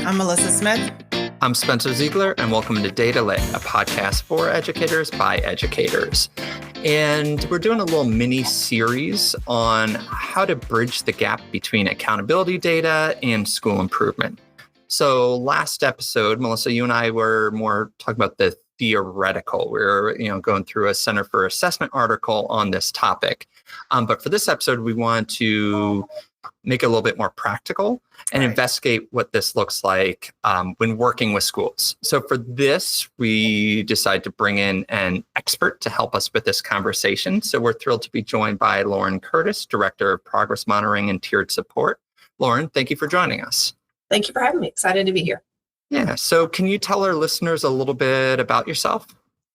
I'm Mellisa Smith. I'm Spencer Ziegler, and welcome to Data Lit, a podcast for educators by educators. And we're doing a little mini series on how to bridge the gap between accountability data and school improvement. So last episode, Mellisa, you and I were more talking about the theoretical. We were, going through a Center for Assessment article on this topic. But for this episode, we want to make it a little bit more practical and investigate what this looks like when working with schools. So for this, we decided to bring in an expert to help us with this conversation. So we're thrilled to be joined by Lauren Curtis, Director of Progress Monitoring and Tiered Support. Lauren, thank you for joining us. Thank you for having me. Excited to be here. Yeah. So can you tell our listeners a little bit about yourself?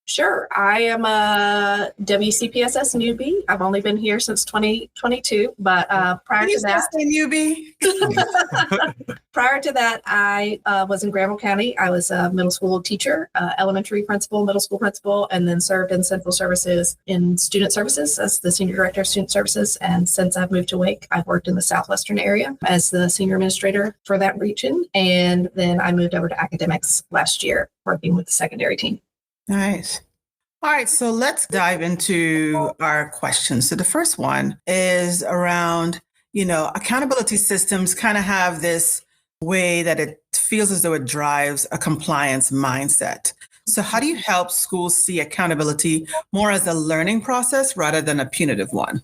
Sure. I am a WCPSS newbie. I've only been here since 2022, but prior to that, prior to that, I was in Granville County. I was a middle school teacher, elementary principal, middle school principal, and then served in central services in student services as the senior director of student services. And since I've moved to Wake, I've worked in the southwestern area as the senior administrator for that region. And then I moved over to academics last year, working with the secondary team. Nice. All right, so let's dive into our questions. So the first one is around, accountability systems kind of have this way that it feels as though it drives a compliance mindset. So how do you help schools see accountability more as a learning process rather than a punitive one?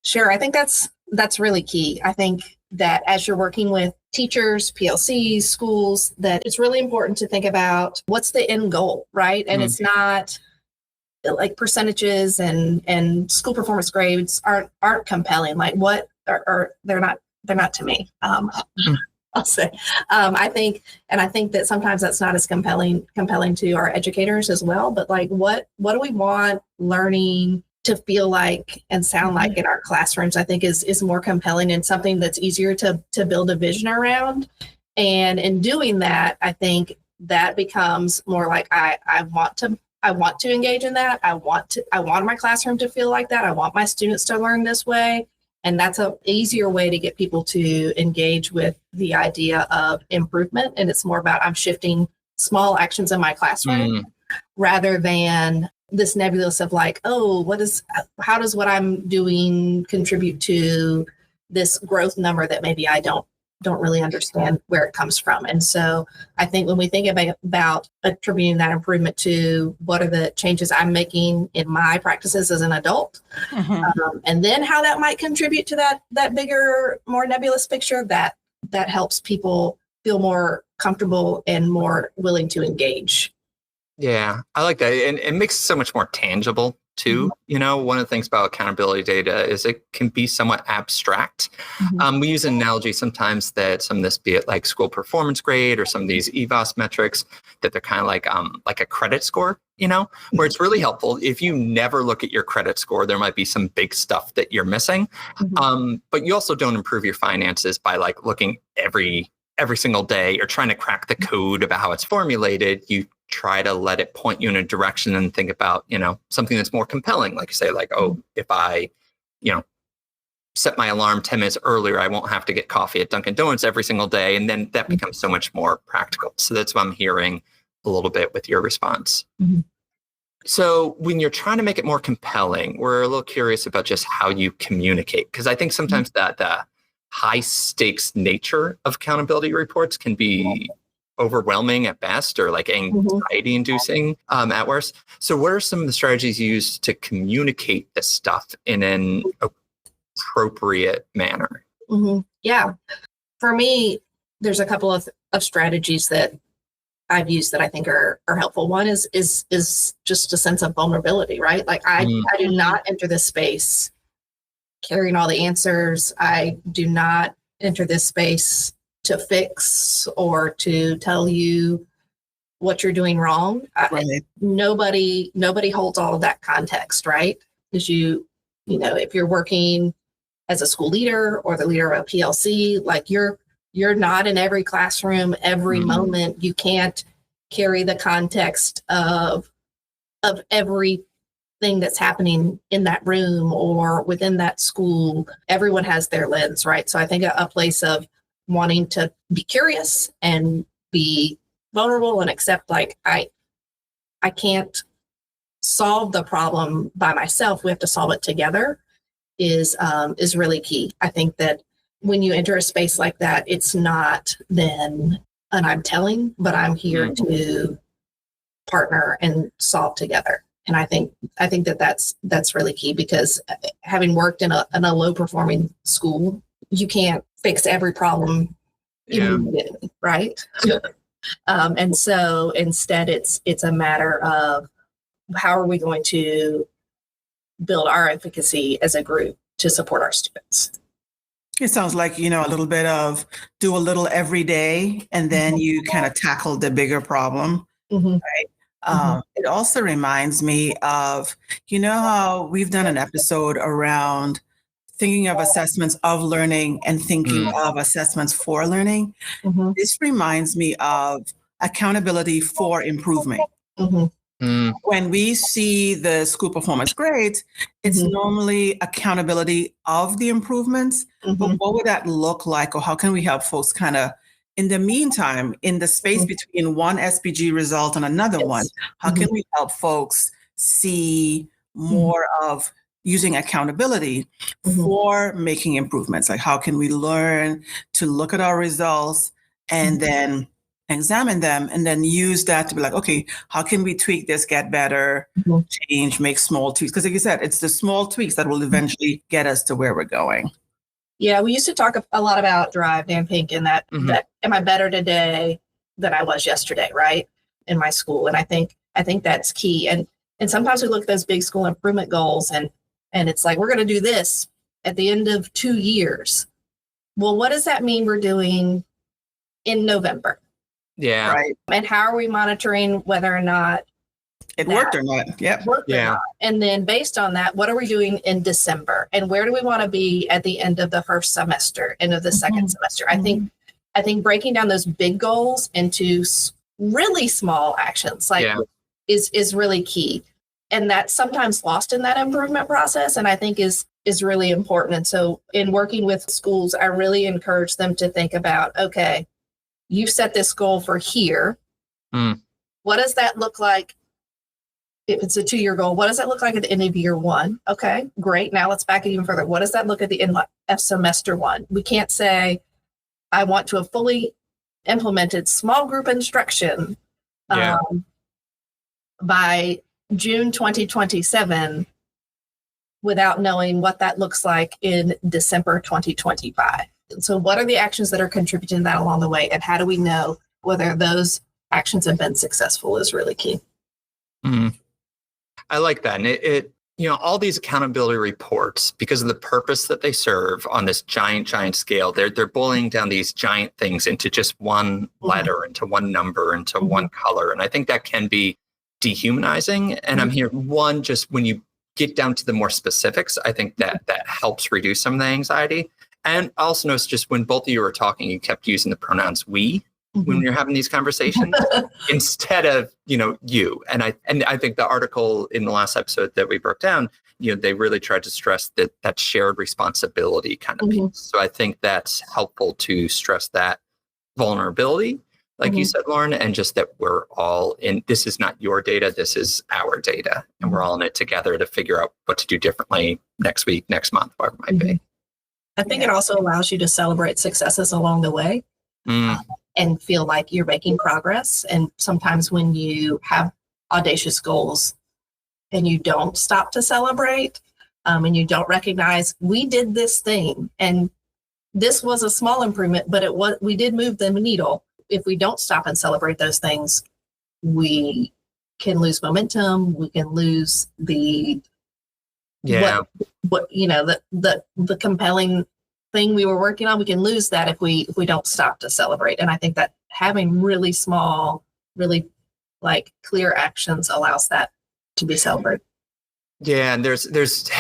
Sure, I think that's really key. I think that as you're working with teachers, PLCs, schools, that it's really important to think about what's the end goal, right? And it's not like percentages and school performance grades aren't compelling. Like what are they're not to me. I'll say. I think that sometimes that's not as compelling to our educators as well. But like what do we want learning to feel like and sound like in our classrooms, I think is more compelling and something that's easier to build a vision around. And in doing that, I think that becomes more like I want to engage in that. I want my classroom to feel like that. I want my students to learn this way. And that's an easier way to get people to engage with the idea of improvement. And it's more about I'm shifting small actions in my classroom rather than this nebulous of like, how does what I'm doing contribute to this growth number that maybe I don't really understand where it comes from. And so I think when we think about attributing that improvement to what are the changes I'm making in my practices as an adult, and then how that might contribute to that bigger, more nebulous picture, that helps people feel more comfortable and more willing to engage. Yeah, I like that. And it makes it so much more tangible too. One of the things about accountability data is it can be somewhat abstract. We use an analogy sometimes that some of this, be it like school performance grade or some of these EVOS metrics, that they're kind of like a credit score, where it's really helpful. If you never look at your credit score, there might be some big stuff that you're missing. But you also don't improve your finances by like looking every single day or trying to crack the code about how it's formulated. You try to let it point you in a direction and think about, something that's more compelling. Like you say, like, if I, set my alarm 10 minutes earlier, I won't have to get coffee at Dunkin' Donuts every single day. And then that becomes so much more practical. So that's what I'm hearing a little bit with your response. So when you're trying to make it more compelling, we're a little curious about just how you communicate. Because I think sometimes that the high stakes nature of accountability reports can be overwhelming at best or like anxiety inducing at worst. So what are some of the strategies you use to communicate this stuff in an appropriate manner? Yeah. For me, there's a couple of strategies that I've used that I think are helpful. One is just a sense of vulnerability, right? Like I do not enter this space carrying all the answers. I do not enter this space to fix or to tell you what you're doing wrong. Nobody holds all of that context, right? Because if you're working as a school leader or the leader of a PLC, like you're not in every classroom every moment. You can't carry the context of everything that's happening in that room or within that school. Everyone has their lens, right? So I think a place of wanting to be curious and be vulnerable and accept like I can't solve the problem by myself. We have to solve it together is really key. I think that when you enter a space like that, it's not then an I'm telling, but I'm here to partner and solve together. And I think that's really key, because having worked in a low performing school, you can't fix every problem immediately, right? And so instead, it's a matter of how are we going to build our efficacy as a group to support our students. It sounds like, a little bit of do a little every day, and then you kind of tackle the bigger problem, right? It also reminds me of, how we've done an episode around thinking of assessments of learning and thinking of assessments for learning. This reminds me of accountability for improvement. When we see the school performance grades, it's normally accountability of the improvements. But what would that look like, or how can we help folks kind of, in the meantime, in the space between one SPG result and another one, how can we help folks see more of using accountability for making improvements? Like, how can we learn to look at our results and then examine them, and then use that to be like, okay, how can we tweak this, get better, change, make small tweaks? Because like you said, it's the small tweaks that will eventually get us to where we're going. Yeah, we used to talk a lot about drive, Dan Pink, and that am I better today than I was yesterday, right? In my school. And I think that's key. And sometimes we look at those big school improvement goals and it's like, we're going to do this at the end of 2 years. Well, what does that mean we're doing in November? Yeah. Right. And how are we monitoring whether or not it worked or not? Yep. Worked or not? And then based on that, what are we doing in December? And where do we want to be at the end of the first semester, end of the second semester? I think breaking down those big goals into really small actions is really key. And that's sometimes lost in that improvement process. And I think is really important. And so in working with schools, I really encourage them to think about, okay, you set this goal for here. What does that look like? If it's a 2-year goal, what does that look like at the end of year one? Okay, great. Now let's back it even further. What does that look at the end of semester one? We can't say, I want to have fully implemented small group instruction by June 2027 without knowing what that looks like in December 2025. So what are the actions that are contributing to that along the way? And how do we know whether those actions have been successful is really key. I like that. And it all these accountability reports, because of the purpose that they serve on this giant scale, they're boiling down these giant things into just one letter, into one number, into one color. And I think that can be dehumanizing. And I'm here, just when you get down to the more specifics, I think that helps reduce some of the anxiety. And I also noticed just when both of you were talking, you kept using the pronouns we when you're having these conversations instead of, you. And I think the article in the last episode that we broke down, they really tried to stress that shared responsibility kind of piece. So I think that's helpful to stress that vulnerability, like you said, Lauren, and just that we're all in, this is not your data, this is our data. And we're all in it together to figure out what to do differently next week, next month, whatever it might be. I think it also allows you to celebrate successes along the way and feel like you're making progress. And sometimes when you have audacious goals and you don't stop to celebrate and you don't recognize we did this thing and this was a small improvement, but we did move the needle. If we don't stop and celebrate those things, we can lose momentum. We can lose the the compelling thing we were working on. We can lose that if we don't stop to celebrate. And I think that having really small, really clear actions allows that to be celebrated. Yeah, and there's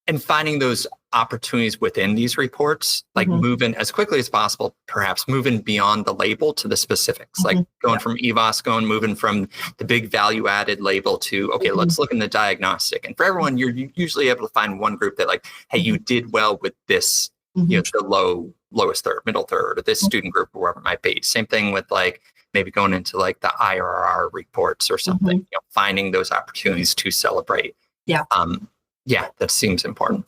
and finding those opportunities within these reports, moving as quickly as possible, perhaps moving beyond the label to the specifics, like going from EVOS, moving from the big value added label to, okay, let's look in the diagnostic. And for everyone, you're usually able to find one group that hey, you did well with this, the low lowest third, middle third, or this student group, or wherever it might be. Same thing with like maybe going into like the IRR reports or something, you know, finding those opportunities to celebrate. Yeah. Yeah, that seems important.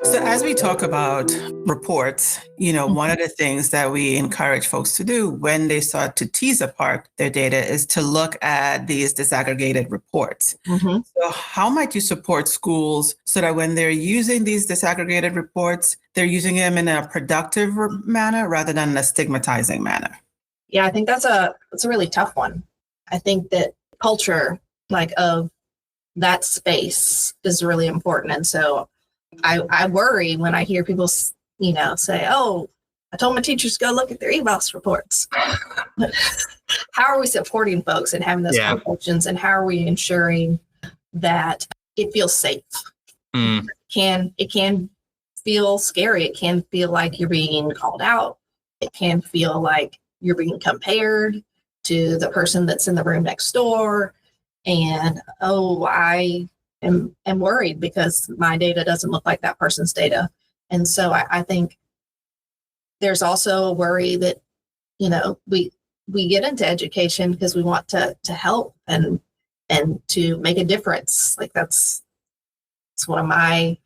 So as we talk about reports, you know, one of the things that we encourage folks to do when they start to tease apart their data is to look at these disaggregated reports. So how might you support schools so that when they're using these disaggregated reports, they're using them in a productive manner rather than in a stigmatizing manner? Yeah, I think that's a really tough one. I think that culture, like, of that space is really important. And so I worry when I hear people, you know, say, oh, I told my teachers to go look at their EBOS reports. How are we supporting folks and having those conversations? And how are we ensuring that it feels safe? It can feel scary. It can feel like you're being called out. It can feel like you're being compared to the person that's in the room next door. And, oh, I am worried because my data doesn't look like that person's data. And so I think there's also a worry that, you know, we get into education because we want to help and to make a difference. Like it's one of my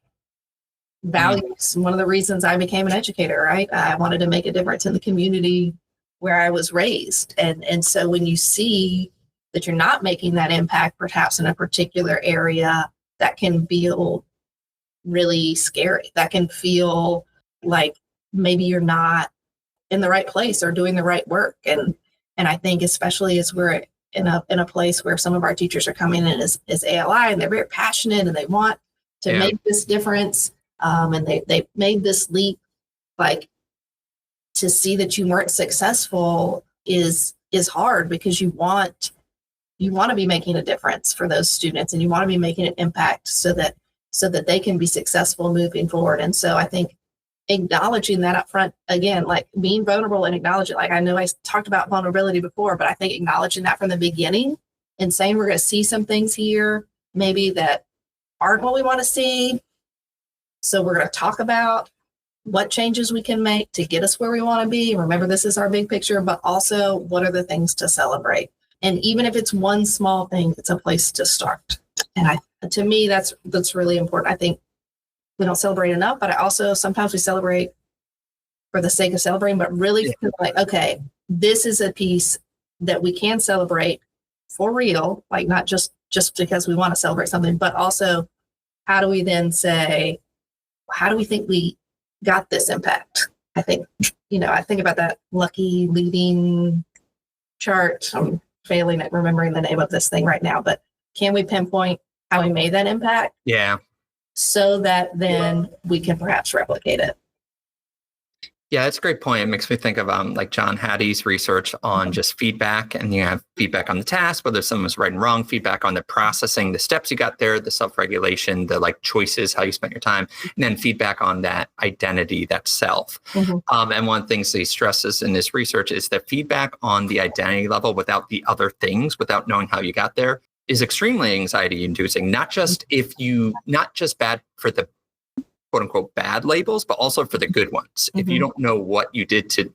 values. One of the reasons I became an educator, right? I wanted to make a difference in the community where I was raised. And so when you see that you're not making that impact, perhaps in a particular area, that can feel really scary. That can feel like maybe you're not in the right place or doing the right work. And I think especially as we're in a place where some of our teachers are coming in as ALI and they're very passionate and they want to make this difference. And they made this leap, like, to see that you weren't successful is hard because you want to be making a difference for those students and you want to be making an impact so that they can be successful moving forward. And so I think acknowledging that up front, again, like being vulnerable and acknowledging, like I know I talked about vulnerability before, but I think acknowledging that from the beginning and saying we're going to see some things here maybe that aren't what we want to see. So we're going to talk about what changes we can make to get us where we want to be. Remember, this is our big picture, but also what are the things to celebrate? And even if it's one small thing, it's a place to start. And to me, that's really important. I think we don't celebrate enough, but I also sometimes we celebrate for the sake of celebrating, but really like, okay, this is a piece that we can celebrate for real, like not just because we want to celebrate something, but also how do we then say, how do we think we got this impact? I think, I think about that lucky leading chart. I'm failing at remembering the name of this thing right now, but can we pinpoint how we made that impact? Yeah. So that then we can perhaps replicate it. Yeah, that's a great point. It makes me think of like John Hattie's research on just feedback, and you have feedback on the task, whether someone was right and wrong, feedback on the processing, the steps you got there, the self-regulation, the like choices, how you spent your time, and then feedback on that identity, that self. And one of the things that he stresses in this research is that feedback on the identity level without the other things, without knowing how you got there, is extremely anxiety inducing, not just bad for the quote unquote bad labels, but also for the good ones. If you don't know what you did to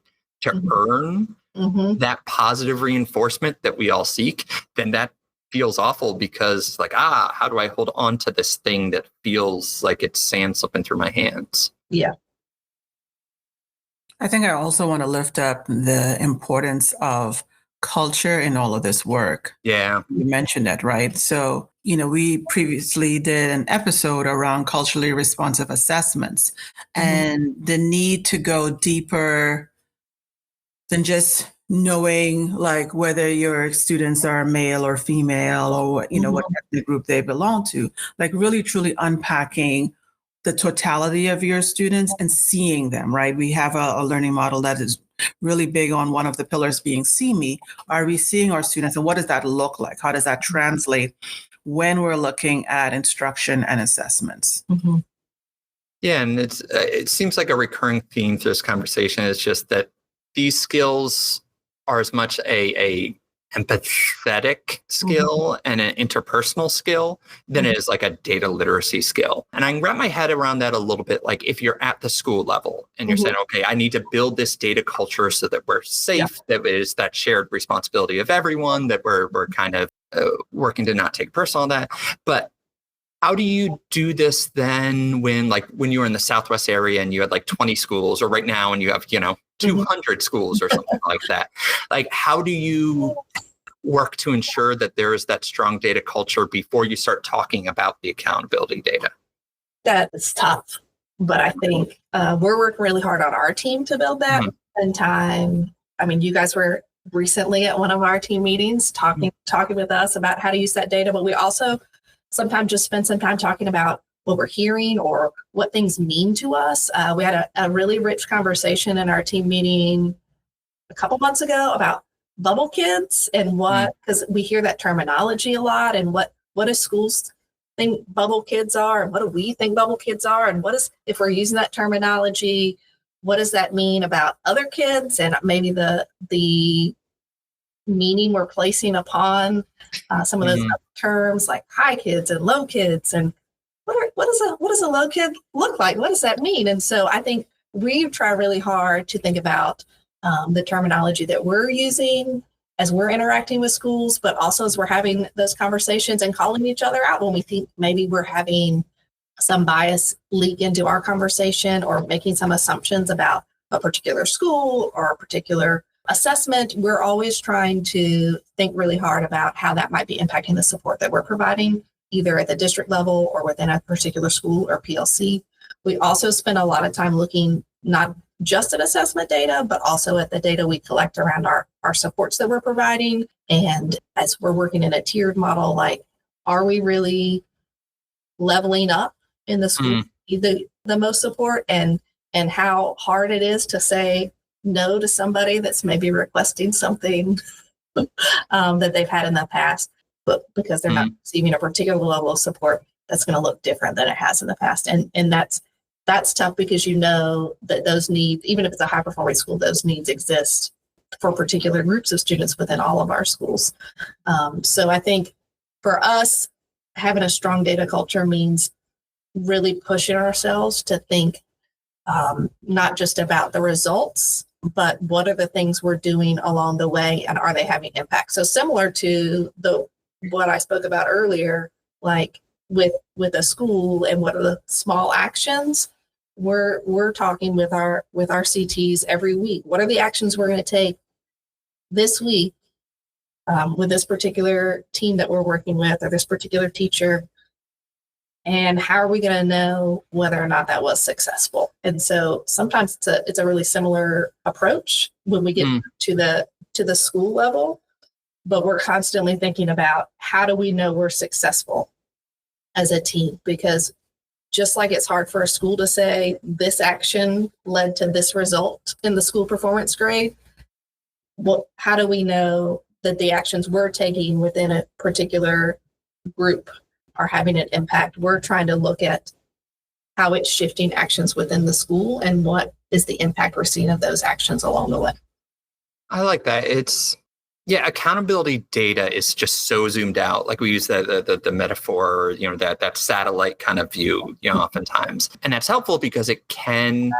earn that positive reinforcement that we all seek, then that feels awful because like, how do I hold on to this thing that feels like it's sand slipping through my hands? Yeah. I think I also want to lift up the importance of culture in all of this work. Yeah. You mentioned that, right? So, we previously did an episode around culturally responsive assessments and the need to go deeper than just knowing like whether your students are male or female or, what ethnic group they belong to, like really truly unpacking the totality of your students and seeing them, right? We have a learning model that is really big on one of the pillars being see me. Are we seeing our students and what does that look like? How does that translate when we're looking at instruction and assessments? Yeah, and it seems like a recurring theme through this conversation is just that these skills are as much a empathetic skill and an interpersonal skill than it is like a data literacy skill. And I can wrap my head around that a little bit. Like if you're at the school level and you're saying, okay, I need to build this data culture so that we're safe, that it is that shared responsibility of everyone, that we're kind of working to not take personal on that. But how do you do this then when you were in the Southwest area and you had like 20 schools, or right now and you have, 200 schools or something like that? Like, how do you work to ensure that there is that strong data culture before you start talking about the accountability data? That is tough, but I think we're working really hard on our team to build that. In time, I mean, you guys were recently at one of our team meetings talking with us about how to use that data, but we also sometimes just spend some time talking about what we're hearing or what things mean to us. We had a really rich conversation in our team meeting a couple months ago about bubble kids and because we hear that terminology a lot, and what do schools think bubble kids are, and what do we think bubble kids are, and if we're using that terminology, what does that mean about other kids, and maybe the meaning we're placing upon some of those other terms like high kids and low kids, and what does a low kid look like? What does that mean? And so I think we try really hard to think about the terminology that we're using as we're interacting with schools, but also as we're having those conversations and calling each other out when we think maybe we're having some bias leak into our conversation or making some assumptions about a particular school or a particular assessment. We're always trying to think really hard about how that might be impacting the support that we're providing, either at the district level or within a particular school or PLC. We also spend a lot of time looking not just at assessment data, but also at the data we collect around our supports that we're providing. And as we're working in a tiered model, like, are we really leveling up in the school, the most support, and how hard it is to say no to somebody that's maybe requesting something that they've had in the past, but because they're not receiving a particular level of support that's going to look different than it has in the past. And that's tough, because that those needs, even if it's a high performing school, those needs exist for particular groups of students within all of our schools. So I think for us, having a strong data culture means really pushing ourselves to think not just about the results, but what are the things we're doing along the way, and are they having impact? So similar to what I spoke about earlier, like with a school and what are the small actions, we're talking with our CTs every week. What are the actions we're going to take this week with this particular team that we're working with, or this particular teacher? And how are we going to know whether or not that was successful? And so sometimes it's a really similar approach when we get to the school level, but we're constantly thinking about how do we know we're successful as a team? Because just like it's hard for a school to say this action led to this result in the school performance grade, well, how do we know that the actions we're taking within a particular group are having an impact? We're trying to look at how it's shifting actions within the school and what is the impact we're seeing of those actions along the way. I like that. Accountability data is just so zoomed out. Like we use the metaphor, that satellite kind of view, oftentimes. And that's helpful because it can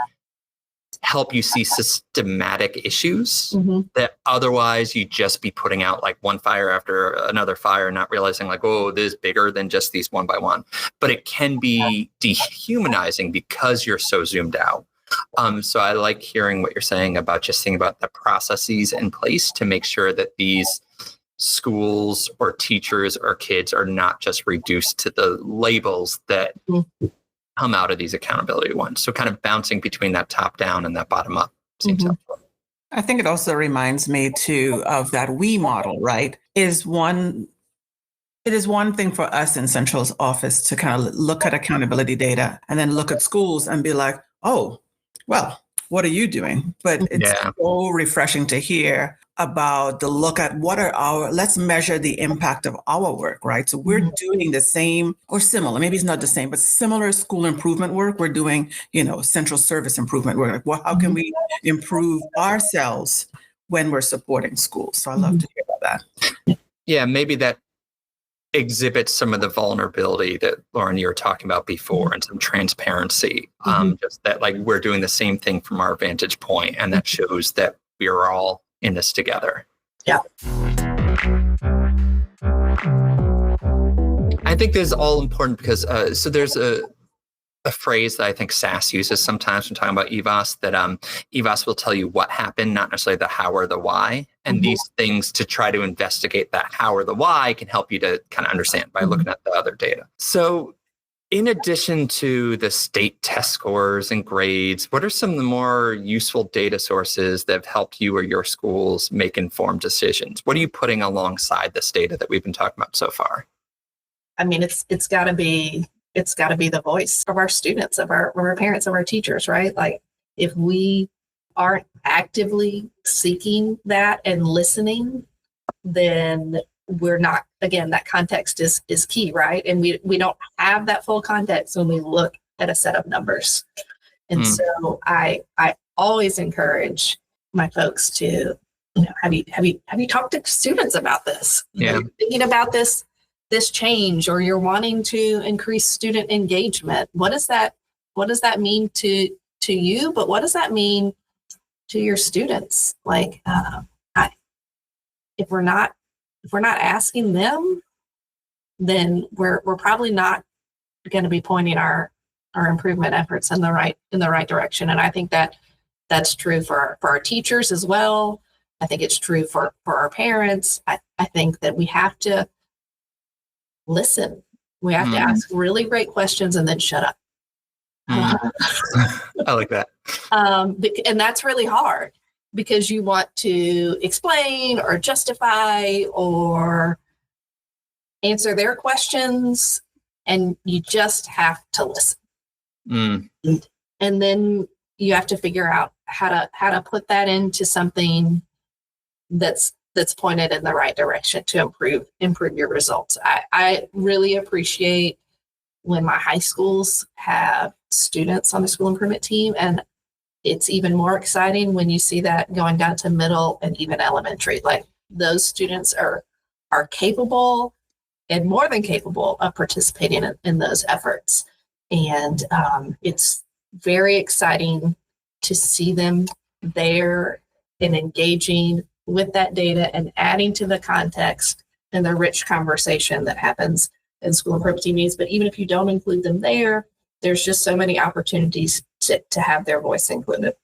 help you see systematic issues that otherwise you'd just be putting out like one fire after another fire, not realizing like, oh, this is bigger than just these one by one. But it can be dehumanizing because you're so zoomed out. So I like hearing what you're saying about just thinking about the processes in place to make sure that these schools or teachers or kids are not just reduced to the labels that come out of these accountability ones. So kind of bouncing between that top down and that bottom up seems helpful. I think it also reminds me too of that we model, right? It is one thing for us in Central's office to kind of look at accountability data and then look at schools and be like, oh, well, what are you doing? But it's so refreshing to hear about the look at let's measure the impact of our work, right? So we're doing the same or similar, maybe it's not the same, but similar school improvement work. We're doing, central service improvement work. Like, how can we improve ourselves when we're supporting schools? So I love to hear about that. Yeah, maybe that exhibits some of the vulnerability that Lauren, you were talking about before, and some transparency. Just that like we're doing the same thing from our vantage point, and that shows that we are all in this together. Yeah. I think this is all important because so there's a phrase that I think SAS uses sometimes when talking about EVOS, that EVOS will tell you what happened, not necessarily the how or the why. And these things to try to investigate that how or the why can help you to kind of understand by looking at the other data. So in addition to the state test scores and grades, what are some of the more useful data sources that have helped you or your schools make informed decisions? What are you putting alongside this data that we've been talking about so far? I mean, it's got to be the voice of our students, of our parents, of our teachers, right? Like if we aren't actively seeking that and listening, then we're not, again, that context is key, right? And we don't have that full context when we look at a set of numbers. And so I always encourage my folks to, have you talked to students about this? You're thinking about this change, or you're wanting to increase student engagement. What does that mean to you? But what does that mean to your students? Like, if we're not asking them, then we're probably not going to be pointing our improvement efforts in the right direction. And I think that's true for our teachers as well. I think it's true for our parents. I think that we have to listen. We have to ask really great questions and then shut up. I like that. And that's really hard because you want to explain or justify or answer their questions, and you just have to listen. And then you have to figure out how to put that into something that's pointed in the right direction to improve your results. I really appreciate when my high schools have students on the school improvement team, and it's even more exciting when you see that going down to middle and even elementary. Like those students are capable and more than capable of participating in those efforts. And it's very exciting to see them there and engaging with that data and adding to the context and the rich conversation that happens in school improvement team meetings. But even if you don't include them there, there's just so many opportunities to have their voice included.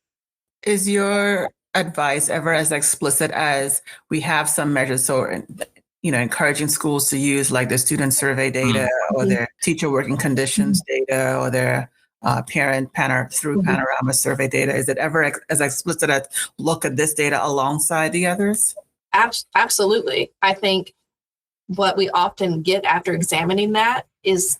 Is your advice ever as explicit as we have some measures? So, encouraging schools to use like their student survey data or their teacher working conditions data or their parent panorama survey data. Is it ever as explicit as look at this data alongside the others? Absolutely. I think what we often get after examining that is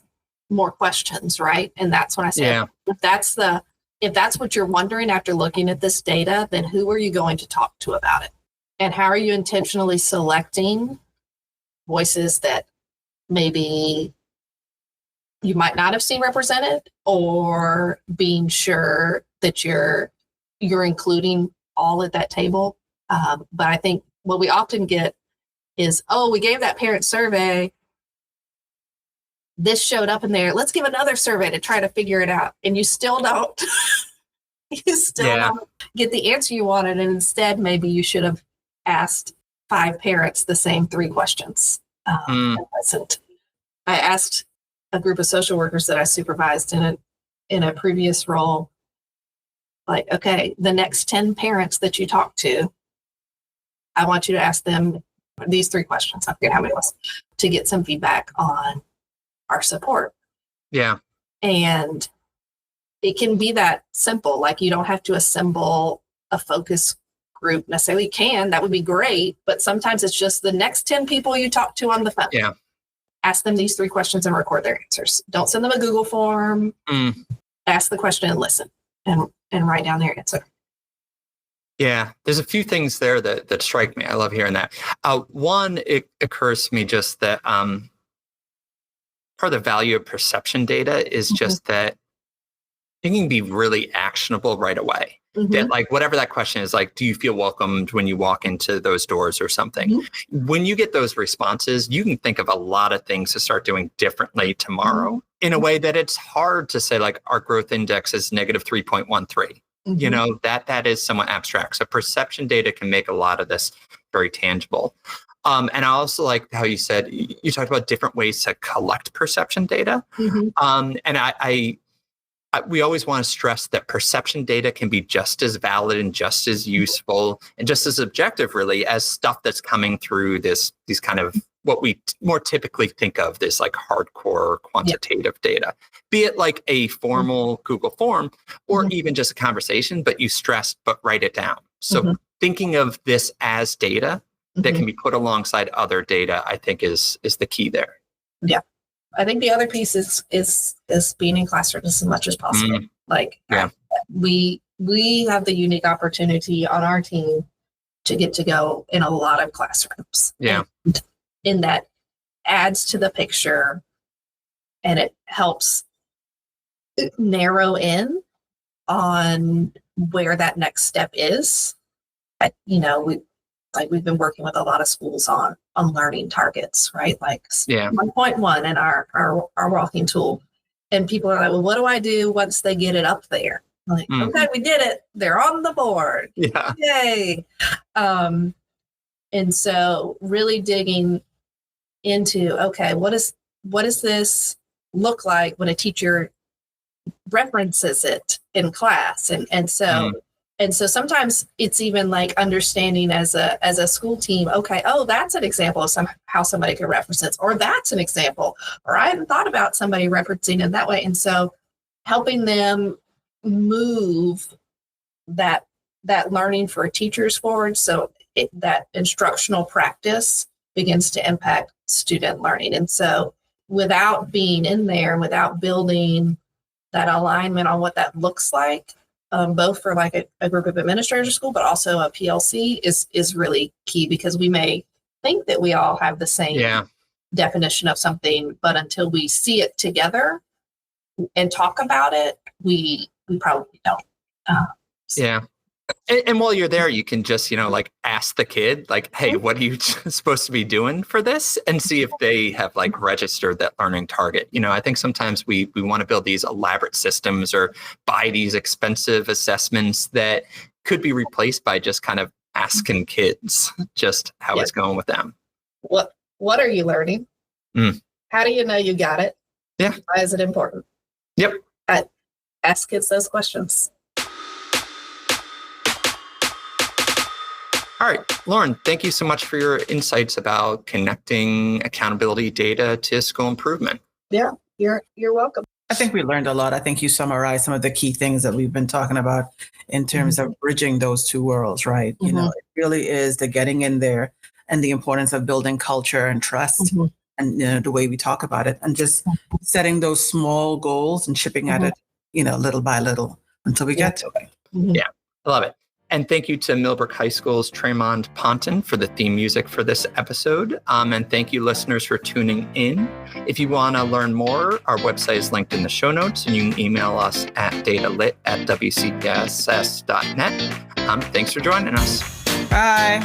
more questions, right? And that's when I say, if that's what you're wondering after looking at this data, then who are you going to talk to about it? And how are you intentionally selecting voices that maybe you might not have seen represented, or being sure that you're including all at that table. But I think what we often get is, we gave that parent survey. This showed up in there. Let's give another survey to try to figure it out. And you still don't, don't get the answer you wanted. And instead, maybe you should have asked 5 parents the same 3 questions. I asked a group of social workers that I supervised in a previous role, like, okay, the next 10 parents that you talk to, I want you to ask them these 3 questions. I forget how many it was, to get some feedback on our support. Yeah. And it can be that simple. Like you don't have to assemble a focus group necessarily. You can, that would be great. But sometimes it's just the next 10 people you talk to on the phone. Yeah. Ask them these 3 questions and record their answers. Don't send them a Google form. Ask the question and listen and write down their answer. Yeah, there's a few things there that strike me. I love hearing that. One, it occurs to me just that part of the value of perception data is just that it can be really actionable right away. That like whatever that question is, like, do you feel welcomed when you walk into those doors or something? When you get those responses, you can think of a lot of things to start doing differently tomorrow in a way that it's hard to say, like, our growth index is negative 3.13. You know, that is somewhat abstract. So perception data can make a lot of this very tangible. And I also like how you said, you talked about different ways to collect perception data. And we always want to stress that perception data can be just as valid and just as useful and just as objective, really, as stuff that's coming through these kind of what we more typically think of this like hardcore quantitative data, be it like a formal Google form or even just a conversation, but you stress, but write it down. So thinking of this as data that can be put alongside other data, I think is the key there. Yeah. I think the other piece is being in classrooms as much as possible. We have the unique opportunity on our team to get to go in a lot of classrooms. And in that adds to the picture, and it helps narrow in on where that next step is. We've been working with a lot of schools on learning targets, right? Like 1.1 in our walking tool. And people are like, well, what do I do once they get it up there? I'm like, okay, we did it. They're on the board. Yeah. Yay. And so really digging into, okay, what does this look like when a teacher references it in class? And so sometimes it's even like understanding as a school team, okay, oh, that's an example of how somebody could reference it, or that's an example, or I hadn't thought about somebody referencing it that way. And so helping them move that learning for teachers forward, so that instructional practice begins to impact student learning. And so without being in there, without building that alignment on what that looks like, both for like a group of administrators of school, but also a PLC is really key, because we may think that we all have the same definition of something, but until we see it together and talk about it, we probably don't. And while you're there, you can just, like ask the kid, like, hey, what are you supposed to be doing for this? And see if they have like registered that learning target. I think sometimes we want to build these elaborate systems or buy these expensive assessments that could be replaced by just kind of asking kids just how it's going with them. What are you learning? How do you know you got it? Yeah. Why is it important? Yep. Ask kids those questions. All right, Lauren, thank you so much for your insights about connecting accountability data to school improvement. Yeah, you're welcome. I think we learned a lot. I think you summarized some of the key things that we've been talking about in terms of bridging those two worlds, right? It really is the getting in there and the importance of building culture and trust and the way we talk about it, and just setting those small goals and chipping at it, little by little until we get to it. Yeah, I love it. And thank you to Millbrook High School's Tremont Ponton for the theme music for this episode. And thank you, listeners, for tuning in. If you want to learn more, our website is linked in the show notes, and you can email us at datalit@wcpss.net. Thanks for joining us. Bye.